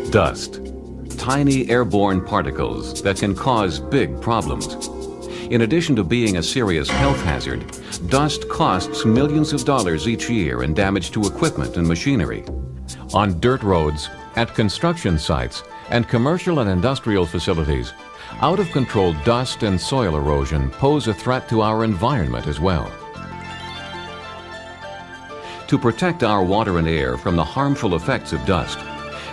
Dust. Tiny airborne particles that can cause big problems. In addition to being a serious health hazard, dust costs millions of dollars each year in damage to equipment and machinery. On dirt roads, at construction sites, and commercial and industrial facilities, out-of-control dust and soil erosion pose a threat to our environment as well. To protect our water and air from the harmful effects of dust,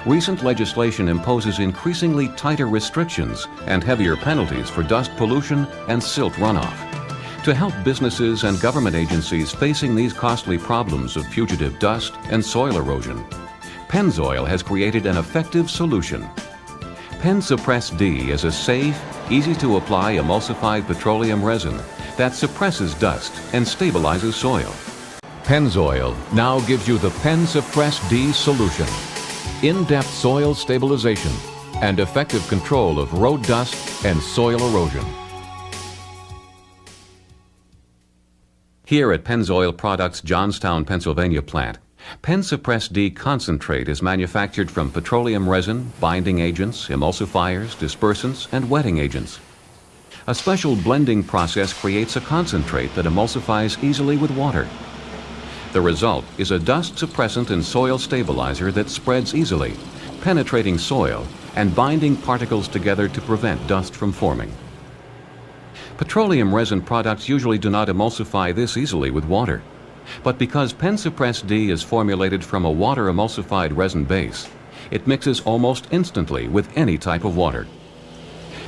recent legislation imposes increasingly tighter restrictions and heavier penalties for dust pollution and silt runoff. To help businesses and government agencies facing these costly problems of fugitive dust and soil erosion, Pennzoil has created an effective solution. PennZuppress D is a safe, easy-to-apply emulsified petroleum resin that suppresses dust and stabilizes soil. Pennzoil now gives you the PennZuppress D solution. In-depth soil stabilization and effective control of road dust and soil erosion. Here at Pennzoil Products' Johnstown, Pennsylvania plant, PennZuppress D concentrate is manufactured from petroleum resin, binding agents, emulsifiers, dispersants, and wetting agents. A special blending process creates a concentrate that emulsifies easily with water. The result is a dust suppressant and soil stabilizer that spreads easily, penetrating soil and binding particles together to prevent dust from forming. Petroleum resin products usually do not emulsify this easily with water, but because PennZuppress D is formulated from a water emulsified resin base, it mixes almost instantly with any type of water.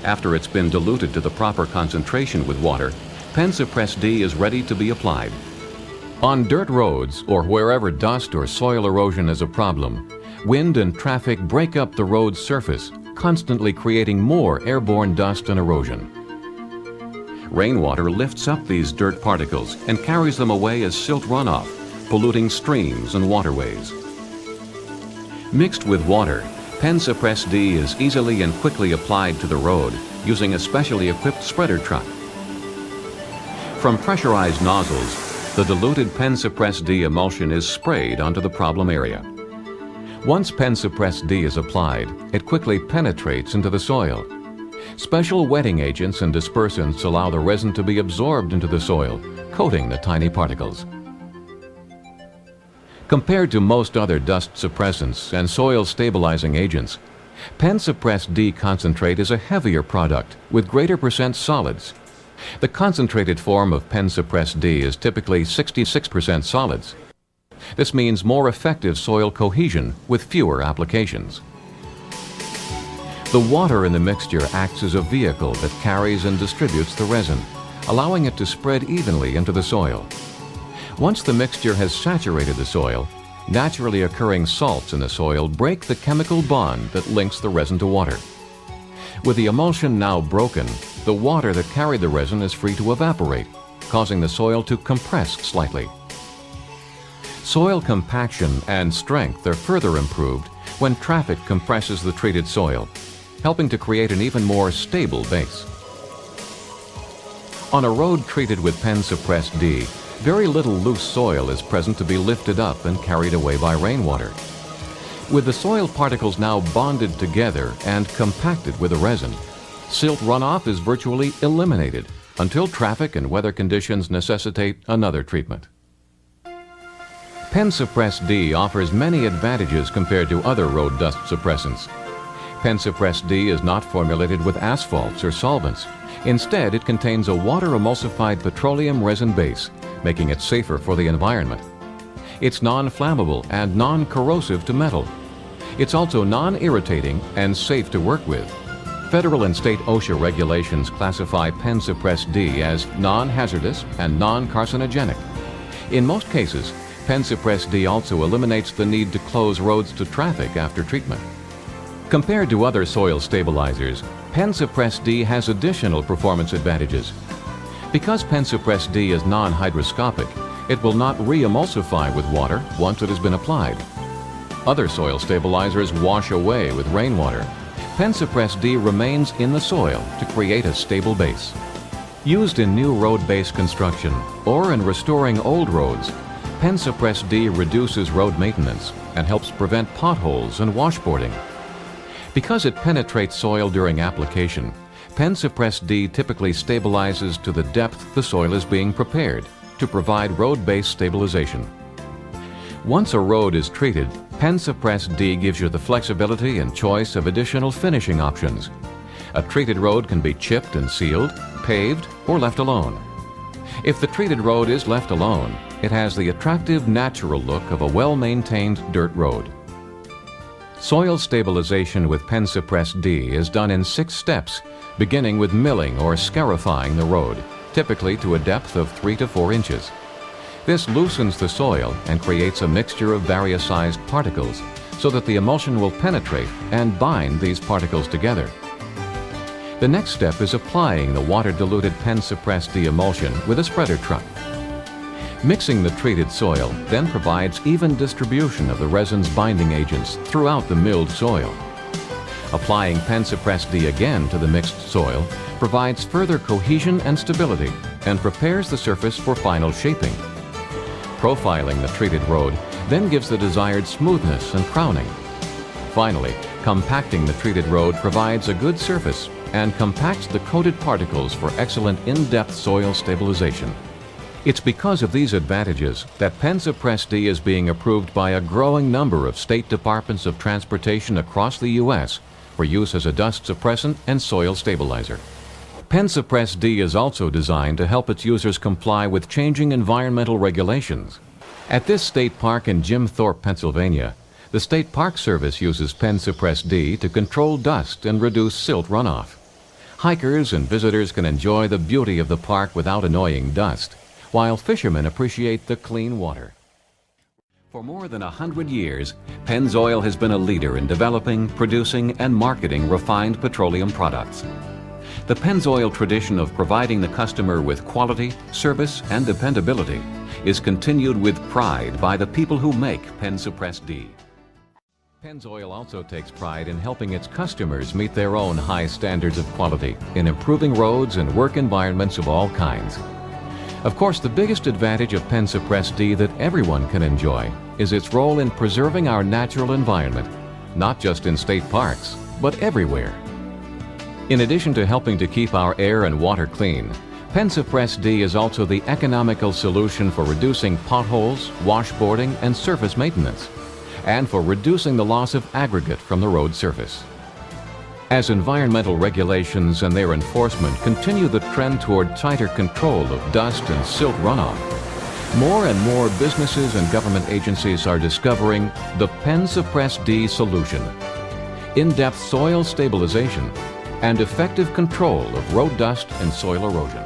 After it's been diluted to the proper concentration with water, PennZuppress D is ready to be applied. On dirt roads or wherever dust or soil erosion is a problem, wind and traffic break up the road's surface, constantly creating more airborne dust and erosion. Rainwater lifts up these dirt particles and carries them away as silt runoff, polluting streams and waterways. Mixed with water, PennZuppress D is easily and quickly applied to the road using a specially equipped spreader truck. From pressurized nozzles, the diluted PennZuppress D emulsion is sprayed onto the problem area. Once PennZuppress D is applied, it quickly penetrates into the soil. Special wetting agents and dispersants allow the resin to be absorbed into the soil, coating the tiny particles. Compared to most other dust suppressants and soil stabilizing agents, PennZuppress D concentrate is a heavier product with greater percent solids. The concentrated form of PennZuppress D is typically 66% solids. This means more effective soil cohesion with fewer applications. The water in the mixture acts as a vehicle that carries and distributes the resin, allowing it to spread evenly into the soil. Once the mixture has saturated the soil, naturally occurring salts in the soil break the chemical bond that links the resin to water. With the emulsion now broken, the water that carried the resin is free to evaporate, causing the soil to compress slightly. Soil compaction and strength are further improved when traffic compresses the treated soil, helping to create an even more stable base. On a road treated with PennZuppress D, very little loose soil is present to be lifted up and carried away by rainwater. With the soil particles now bonded together and compacted with the resin, silt runoff is virtually eliminated until traffic and weather conditions necessitate another treatment. PennZuppress D offers many advantages compared to other road dust suppressants. PennZuppress D is not formulated with asphalts or solvents. Instead, it contains a water-emulsified petroleum resin base, making it safer for the environment. It's non-flammable and non-corrosive to metal. It's also non-irritating and safe to work with. Federal and state OSHA regulations classify PennZuppress D as non-hazardous and non-carcinogenic. In most cases, PennZuppress D also eliminates the need to close roads to traffic after treatment. Compared to other soil stabilizers, PennZuppress D has additional performance advantages. Because PennZuppress D is non-hygroscopic, it will not re-emulsify with water once it has been applied. Other soil stabilizers wash away with rainwater. PennZuppress D remains in the soil to create a stable base. Used in new road-based construction or in restoring old roads, PennZuppress D reduces road maintenance and helps prevent potholes and washboarding. Because it penetrates soil during application, PennZuppress D typically stabilizes to the depth the soil is being prepared to provide road-based stabilization. Once a road is treated, PennZuppress D gives you the flexibility and choice of additional finishing options. A treated road can be chipped and sealed, paved, or left alone. If the treated road is left alone, it has the attractive natural look of a well-maintained dirt road. Soil stabilization with PennZuppress D is done in 6 steps, beginning with milling or scarifying the road, typically to a depth of 3 to 4 inches. This loosens the soil and creates a mixture of various sized particles so that the emulsion will penetrate and bind these particles together. The next step is applying the water-diluted PennZuppress D emulsion with a spreader truck. Mixing the treated soil then provides even distribution of the resin's binding agents throughout the milled soil. Applying PennZuppress D again to the mixed soil provides further cohesion and stability and prepares the surface for final shaping. Profiling the treated road then gives the desired smoothness and crowning. Finally, compacting the treated road provides a good surface and compacts the coated particles for excellent in-depth soil stabilization. It's because of these advantages that PennZuppress D is being approved by a growing number of state departments of transportation across the U.S. for use as a dust suppressant and soil stabilizer. PennZuppress D is also designed to help its users comply with changing environmental regulations. At this state park in Jim Thorpe, Pennsylvania, the State Park Service uses PennZuppress D to control dust and reduce silt runoff. Hikers and visitors can enjoy the beauty of the park without annoying dust, while fishermen appreciate the clean water. For more than 100 years, Pennzoil has been a leader in developing, producing, and marketing refined petroleum products. The Pennzoil tradition of providing the customer with quality, service, and dependability is continued with pride by the people who make PennZuppress D. Pennzoil also takes pride in helping its customers meet their own high standards of quality in improving roads and work environments of all kinds. Of course, the biggest advantage of PennZuppress D that everyone can enjoy is its role in preserving our natural environment, not just in state parks, but everywhere. In addition to helping to keep our air and water clean, PennZuppress D is also the economical solution for reducing potholes, washboarding, and surface maintenance, and for reducing the loss of aggregate from the road surface. As environmental regulations and their enforcement continue the trend toward tighter control of dust and silt runoff, more and more businesses and government agencies are discovering the PennZuppress D solution: in-depth soil stabilization and effective control of road dust and soil erosion.